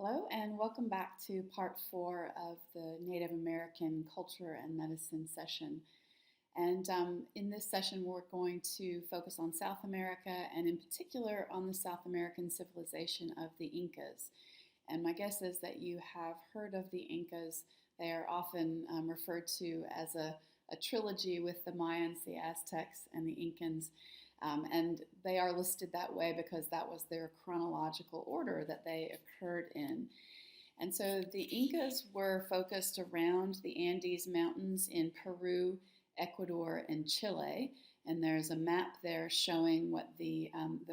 Hello and welcome back to part 4 of the Native American Culture and Medicine session. And in this session we're going to focus on South America and in particular on the South American civilization of the Incas. And my guess is that you have heard of the Incas. They are often referred to as a trilogy with the Mayans, the Aztecs, and the Incans. And they are listed that way because that was their chronological order that they occurred in. And so the Incas were focused around the Andes Mountains in Peru, Ecuador, and Chile. And there's a map there showing what the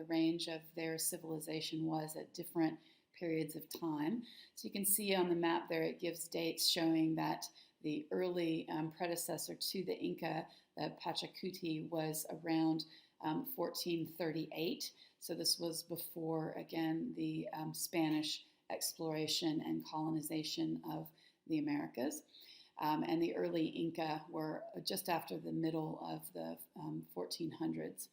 range of their civilization was at different periods of time. So you can see on the map there it gives dates showing that the early predecessor to the Inca, the Pachacuti, was around 1438. So this was before, again, the Spanish exploration and colonization of the Americas. And the early Inca were just after the middle of the 1400s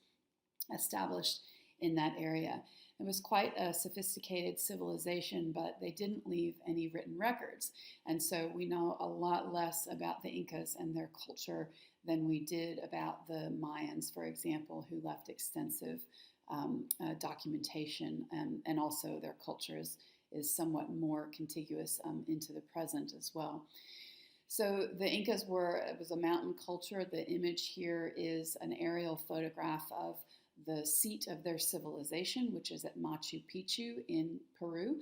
established in that area. It was quite a sophisticated civilization, but they didn't leave any written records. And so we know a lot less about the Incas and their culture than we did about the Mayans, for example, who left extensive documentation, and also their culture is somewhat more contiguous into the present as well. So the Incas it was a mountain culture. The image here is an aerial photograph of the seat of their civilization, which is at Machu Picchu in Peru.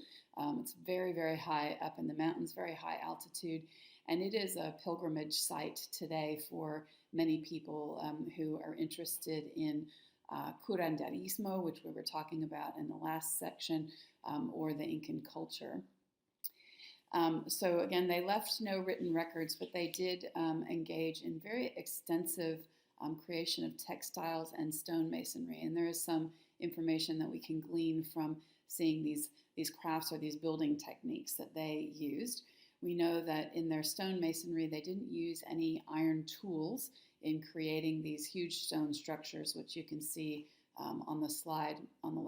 It's very, very high up in the mountains, very high altitude, and it is a pilgrimage site today for many people who are interested in curanderismo, which we were talking about in the last section, or the Incan culture. So again, they left no written records, but they did engage in very extensive creation of textiles and stonemasonry. And there is some information that we can glean from seeing these crafts or these building techniques that they used. We know that in their stonemasonry, they didn't use any iron tools in creating these huge stone structures, which you can see on the slide on the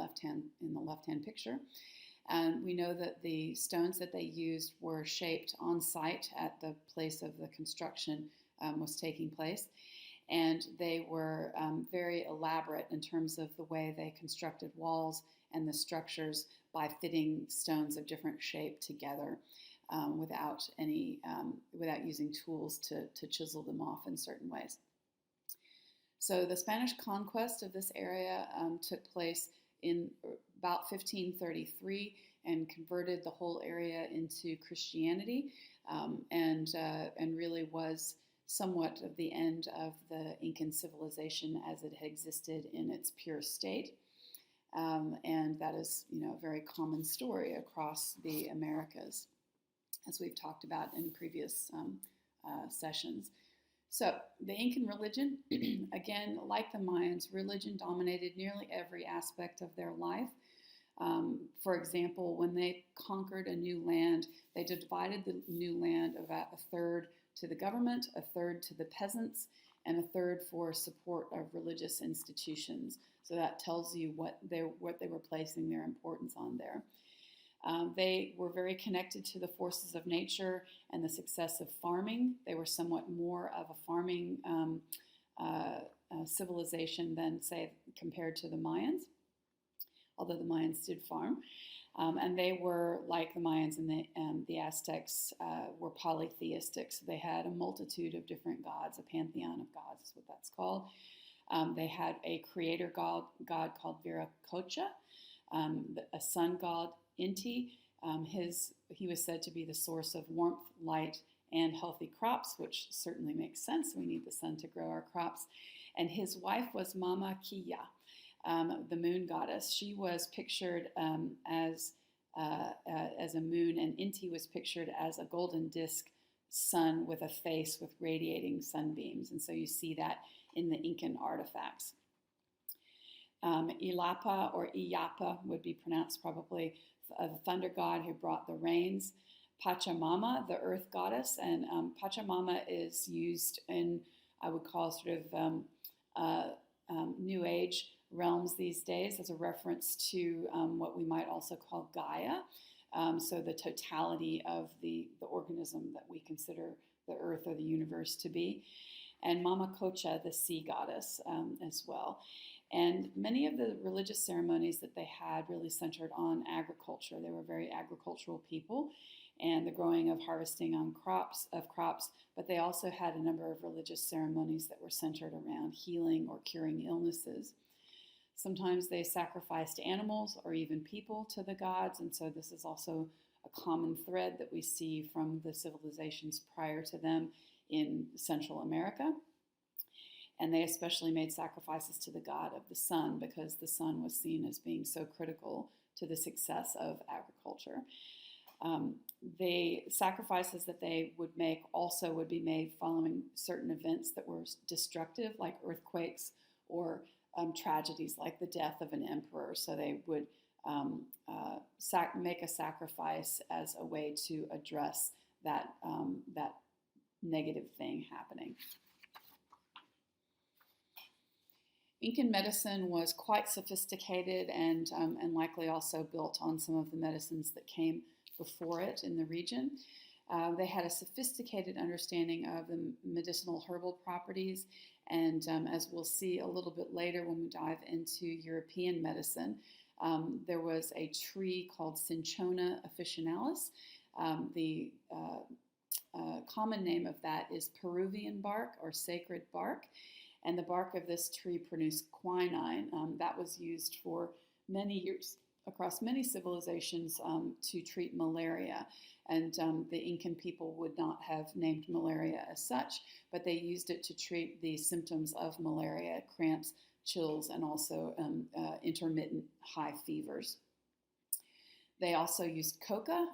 in the left-hand picture. And we know that the stones that they used were shaped on site at the place of the construction was taking place. And they were very elaborate in terms of the way they constructed walls and the structures by fitting stones of different shape together without using tools to chisel them off in certain ways. So the Spanish conquest of this area took place in about 1533 and converted the whole area into Christianity, and really was somewhat of the end of the Incan civilization as it had existed in its pure state. And that is, a very common story across the Americas, as we've talked about in previous sessions. So the Incan religion, again, like the Mayans, religion dominated nearly every aspect of their life. For example, when they conquered a new land, they divided the new land about a third to the government, a third to the peasants, and a third for support of religious institutions. So that tells you what they were placing their importance on there. They were very connected to the forces of nature and the success of farming. They were somewhat more of a farming civilization than, say, compared to the Mayans, although the Mayans did farm. And they were, like the Mayans and the Aztecs, were polytheistic. So they had a multitude of different gods, a pantheon of gods is what that's called. They had a creator god called Viracocha, a sun god, Inti. He was said to be the source of warmth, light, and healthy crops, which certainly makes sense. We need the sun to grow our crops. And his wife was Mama Kiya, the moon goddess. She was pictured as a moon, and Inti was pictured as a golden disc sun with a face with radiating sunbeams. And so you see that in the Incan artifacts. Ilapa, or Iyapa would be pronounced probably, the thunder god who brought the rains. Pachamama, the earth goddess, and Pachamama is used in, I would call, sort of New Age realms these days as a reference to what we might also call Gaia, so the totality of the organism that we consider the earth or the universe to be, and Mama Cocha, the sea goddess, as well. And many of the religious ceremonies that they had really centered on agriculture. They were very agricultural people, and the growing of harvesting on crops, but they also had a number of religious ceremonies that were centered around healing or curing illnesses. Sometimes they sacrificed animals or even people to the gods, and so this is also a common thread that we see from the civilizations prior to them in Central America. And they especially made sacrifices to the god of the sun, because the sun was seen as being so critical to the success of agriculture. The sacrifices that they would make also would be made following certain events that were destructive, like earthquakes or tragedies like the death of an emperor. So they would make a sacrifice as a way to address that negative thing happening. Incan medicine was quite sophisticated and likely also built on some of the medicines that came before it in the region. They had a sophisticated understanding of the medicinal herbal properties, and as we'll see a little bit later when we dive into European medicine, there was a tree called Cinchona officinalis. The common name of that is Peruvian bark or sacred bark, and the bark of this tree produced quinine that was used for many years across many civilizations to treat malaria. And the Incan people would not have named malaria as such, but they used it to treat the symptoms of malaria, cramps, chills, and also intermittent high fevers. They also used coca,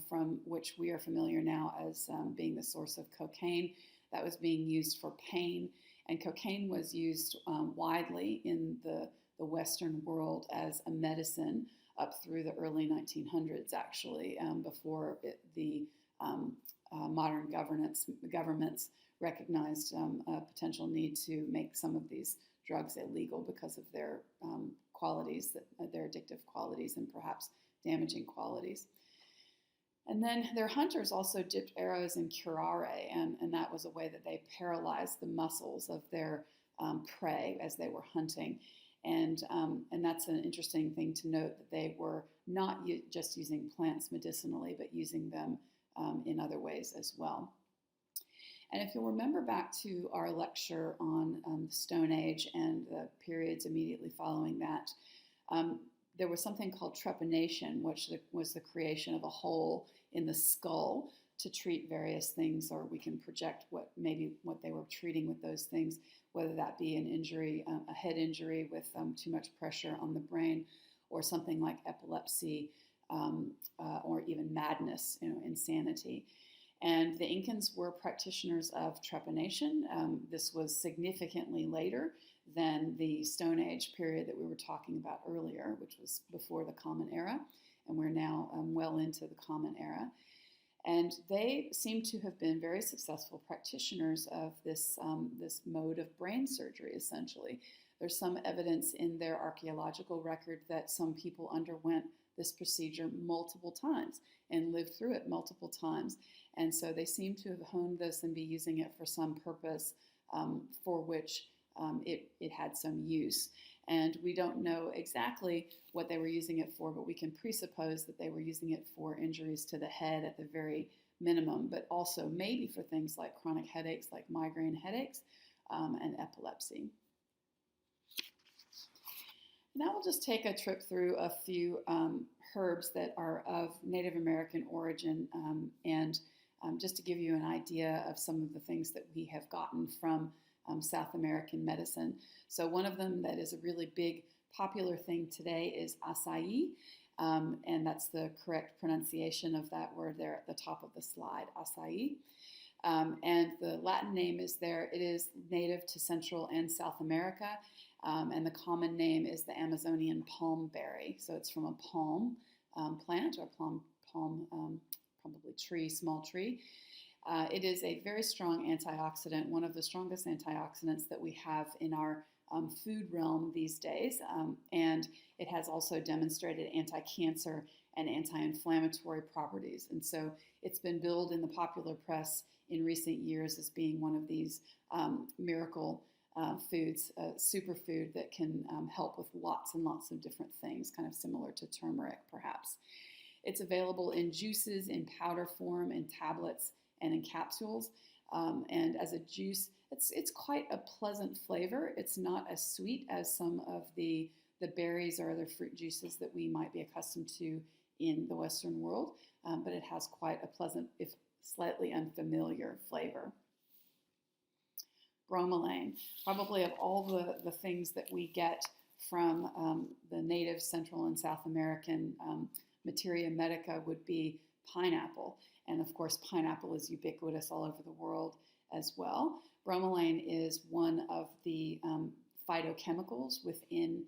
from which we are familiar now as being the source of cocaine. That was being used for pain, and cocaine was used widely in the Western world as a medicine up through the early 1900s, actually, before the modern governments recognized a potential need to make some of these drugs illegal because of their qualities, their addictive qualities, and perhaps damaging qualities. And then their hunters also dipped arrows in curare, and that was a way that they paralyzed the muscles of their prey as they were hunting. And that's an interesting thing to note, that they were not just using plants medicinally, but using them in other ways as well. And if you'll remember back to our lecture on the Stone Age and the periods immediately following that, there was something called trepanation, which was the creation of a hole in the skull to treat various things, or we can project what they were treating with those things, whether that be an injury, a head injury with too much pressure on the brain, or something like epilepsy, or even madness, insanity. And the Incans were practitioners of trepanation. This was significantly later than the Stone Age period that we were talking about earlier, which was before the Common Era, and we're now well into the Common Era. And they seem to have been very successful practitioners of this mode of brain surgery, essentially. There's some evidence in their archaeological record that some people underwent this procedure multiple times and lived through it multiple times. And so they seem to have honed this and be using it for some purpose for which it had some use. And we don't know exactly what they were using it for, but we can presuppose that they were using it for injuries to the head at the very minimum, but also maybe for things like chronic headaches, like migraine headaches, and epilepsy. Now we'll just take a trip through a few herbs that are of Native American origin, and just to give you an idea of some of the things that we have gotten from South American medicine. So one of them that is a really big popular thing today is acai, and that's the correct pronunciation of that word there at the top of the slide, acai. And the Latin name is there. It is native to Central and South America, and the common name is the Amazonian palm berry. So it's from a palm plant, or palm probably tree, small tree. It is a very strong antioxidant, one of the strongest antioxidants that we have in our food realm these days, and it has also demonstrated anti-cancer and anti-inflammatory properties. And so it's been billed in the popular press in recent years as being one of these miracle foods, superfood that can help with lots and lots of different things, kind of similar to turmeric perhaps. It's available in juices, in powder form, in tablets, and in capsules. And as a juice, it's quite a pleasant flavor. It's not as sweet as some of the berries or other fruit juices that we might be accustomed to in the Western world, but it has quite a pleasant, if slightly unfamiliar flavor. Bromelain, probably of all the things that we get from the native Central and South American materia medica would be pineapple. And of course, pineapple is ubiquitous all over the world as well. Bromelain is one of the phytochemicals within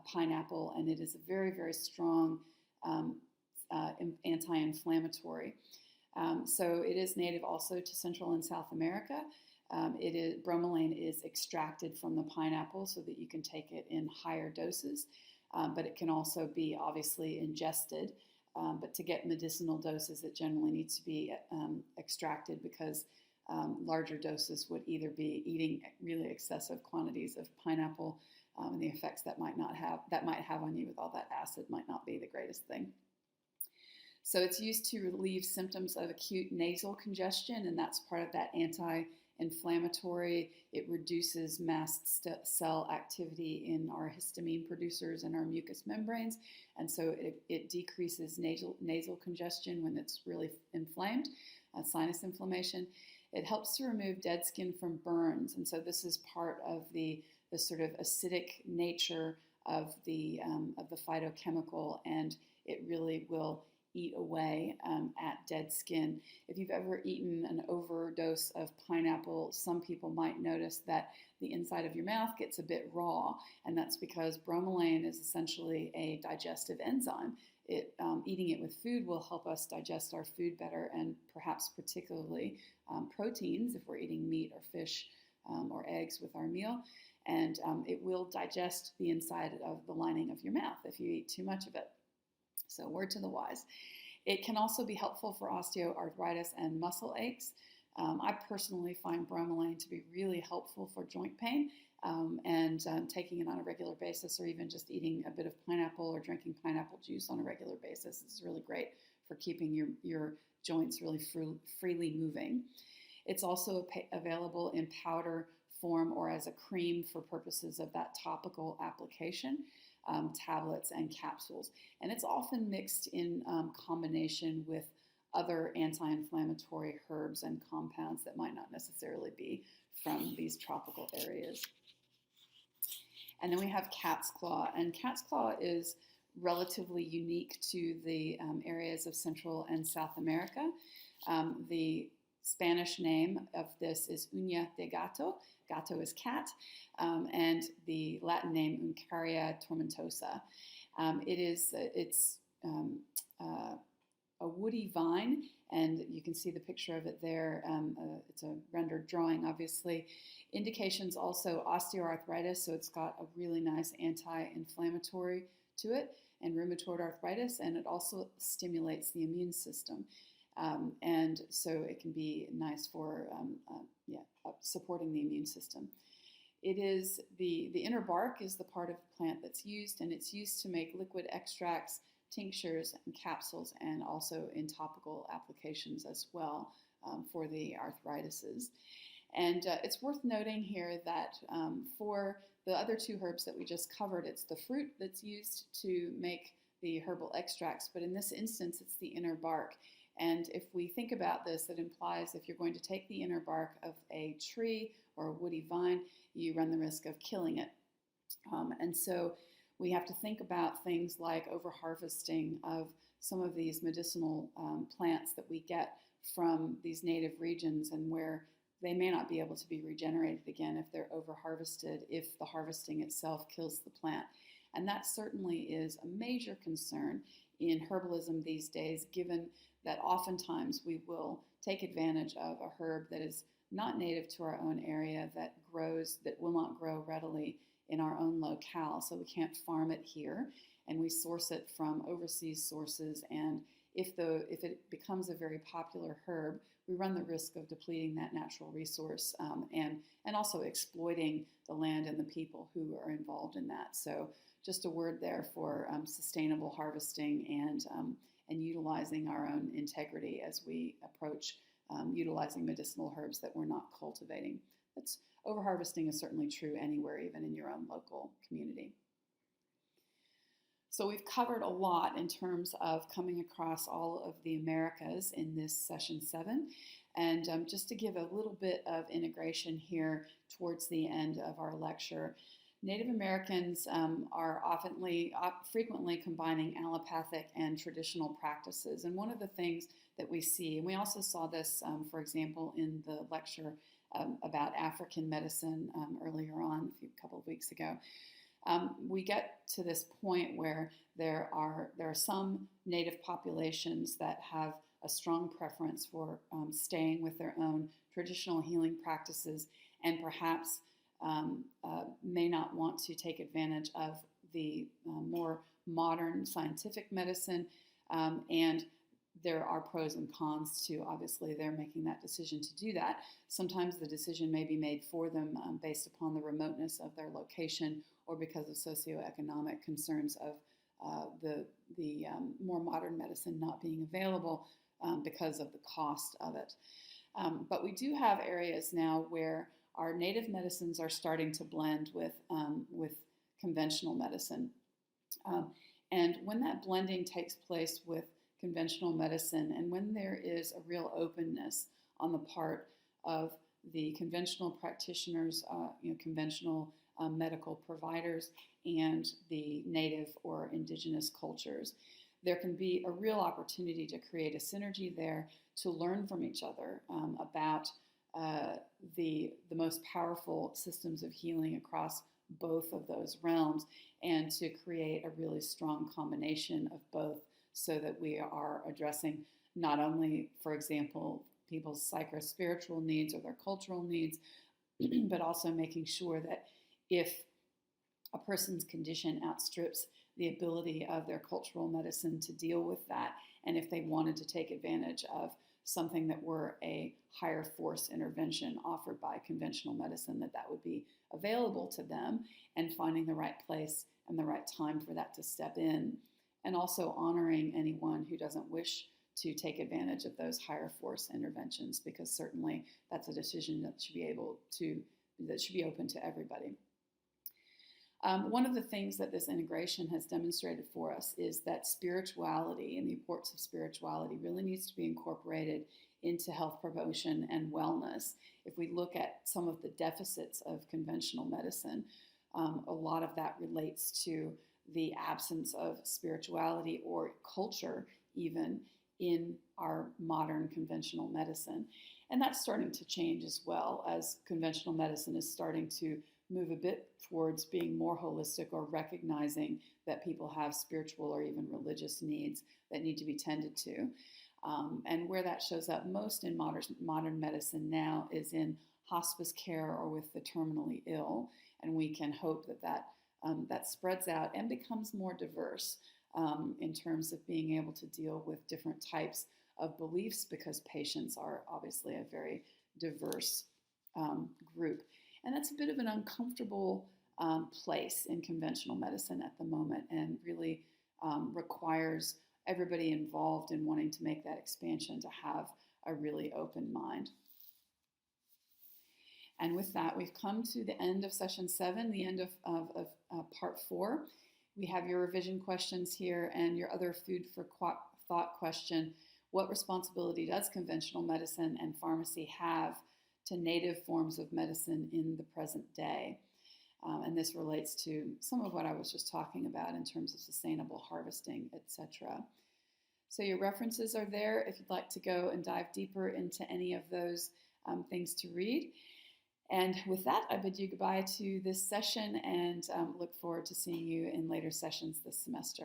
pineapple, and it is a very, very strong anti-inflammatory. So it is native also to Central and South America. Bromelain is extracted from the pineapple so that you can take it in higher doses, but it can also be obviously ingested. But to get medicinal doses, it generally needs to be extracted because larger doses would either be eating really excessive quantities of pineapple, and the effects that might have on you with all that acid might not be the greatest thing. So it's used to relieve symptoms of acute nasal congestion, and that's part of that anti-inflammatory. It reduces mast cell activity in our histamine producers and our mucous membranes, and so it decreases nasal congestion when it's really inflamed, sinus inflammation. It helps to remove dead skin from burns, and so this is part of the sort of acidic nature of the phytochemical, and it really will eat away at dead skin. If you've ever eaten an overdose of pineapple, some people might notice that the inside of your mouth gets a bit raw, and that's because bromelain is essentially a digestive enzyme. Eating it with food will help us digest our food better, and perhaps particularly proteins if we're eating meat or fish or eggs with our meal. And it will digest the inside of the lining of your mouth if you eat too much of it. So word to the wise. It can also be helpful for osteoarthritis and muscle aches. I personally find bromelain to be really helpful for joint pain, and taking it on a regular basis, or even just eating a bit of pineapple or drinking pineapple juice on a regular basis is really great for keeping your joints really freely moving. It's also available in powder form or as a cream for purposes of that topical application, tablets and capsules. And it's often mixed in combination with other anti-inflammatory herbs and compounds that might not necessarily be from these tropical areas. And then we have cat's claw, and cat's claw is relatively unique to the areas of Central and South America. The Spanish name of this is uña de gato. Gato is cat, and the Latin name Uncaria tomentosa. It's a woody vine, and you can see the picture of it there. It's a rendered drawing, obviously. Indications also osteoarthritis, so it's got a really nice anti-inflammatory to it, and rheumatoid arthritis, and it also stimulates the immune system. And so it can be nice for supporting the immune system. It is the inner bark is the part of the plant that's used, and it's used to make liquid extracts, tinctures, and capsules, and also in topical applications as well for the arthritises. And it's worth noting here that for the other two herbs that we just covered, it's the fruit that's used to make the herbal extracts, but in this instance, it's the inner bark. And if we think about this, it implies if you're going to take the inner bark of a tree or a woody vine, you run the risk of killing it. And so we have to think about things like overharvesting of some of these medicinal plants that we get from these native regions, and where they may not be able to be regenerated again if they're overharvested, if the harvesting itself kills the plant. And that certainly is a major concern in herbalism these days, given that oftentimes we will take advantage of a herb that is not native to our own area, that will not grow readily in our own locale, so we can't farm it here. and we source it from overseas sources. And if it becomes a very popular herb, we run the risk of depleting that natural resource, and also exploiting the land and the people who are involved in that. So just a word there for sustainable harvesting and utilizing our own integrity as we approach utilizing medicinal herbs that we're not cultivating. Overharvesting is certainly true anywhere, even in your own local community. So we've covered a lot in terms of coming across all of the Americas in this session 7. And just to give a little bit of integration here towards the end of our lecture, Native Americans are frequently combining allopathic and traditional practices. And one of the things that we see, and we also saw this, for example, in the lecture about African medicine earlier on, a couple of weeks ago, we get to this point where there are some native populations that have a strong preference for staying with their own traditional healing practices, and perhaps may not want to take advantage of the more modern scientific medicine. And there are pros and cons to, obviously, they're making that decision to do that. Sometimes the decision may be made for them based upon the remoteness of their location, or because of socioeconomic concerns of the more modern medicine not being available because of the cost of it. But we do have areas now where our native medicines are starting to blend with conventional medicine. And when that blending takes place with conventional medicine, and when there is a real openness on the part of the conventional practitioners, conventional medical providers, and the native or indigenous cultures, there can be a real opportunity to create a synergy there, to learn from each other about the most powerful systems of healing across both of those realms, and to create a really strong combination of both, so that we are addressing not only, for example, people's psycho-spiritual needs or their cultural needs, but also making sure that if a person's condition outstrips the ability of their cultural medicine to deal with that, and if they wanted to take advantage of something that were a higher force intervention offered by conventional medicine, that would be available to them, and finding the right place and the right time for that to step in, and also honoring anyone who doesn't wish to take advantage of those higher force interventions, because certainly that's a decision that should be open to everybody. One of the things that this integration has demonstrated for us is that spirituality and the importance of spirituality really needs to be incorporated into health promotion and wellness. If we look at some of the deficits of conventional medicine, a lot of that relates to the absence of spirituality or culture even in our modern conventional medicine. And that's starting to change as well, as conventional medicine is starting to move a bit towards being more holistic, or recognizing that people have spiritual or even religious needs that need to be tended to. And where that shows up most in modern medicine now is in hospice care or with the terminally ill. And we can hope that spreads out and becomes more diverse in terms of being able to deal with different types of beliefs, because patients are obviously a very diverse group. And that's a bit of an uncomfortable place in conventional medicine at the moment, and really requires everybody involved in wanting to make that expansion to have a really open mind. And with that, we've come to the end of session 7, the end of part 4. We have your revision questions here and your other food for thought question. What responsibility does conventional medicine and pharmacy have to native forms of medicine in the present day? And this relates to some of what I was just talking about in terms of sustainable harvesting, etc. So your references are there if you'd like to go and dive deeper into any of those things to read. And with that, I bid you goodbye to this session, and look forward to seeing you in later sessions this semester.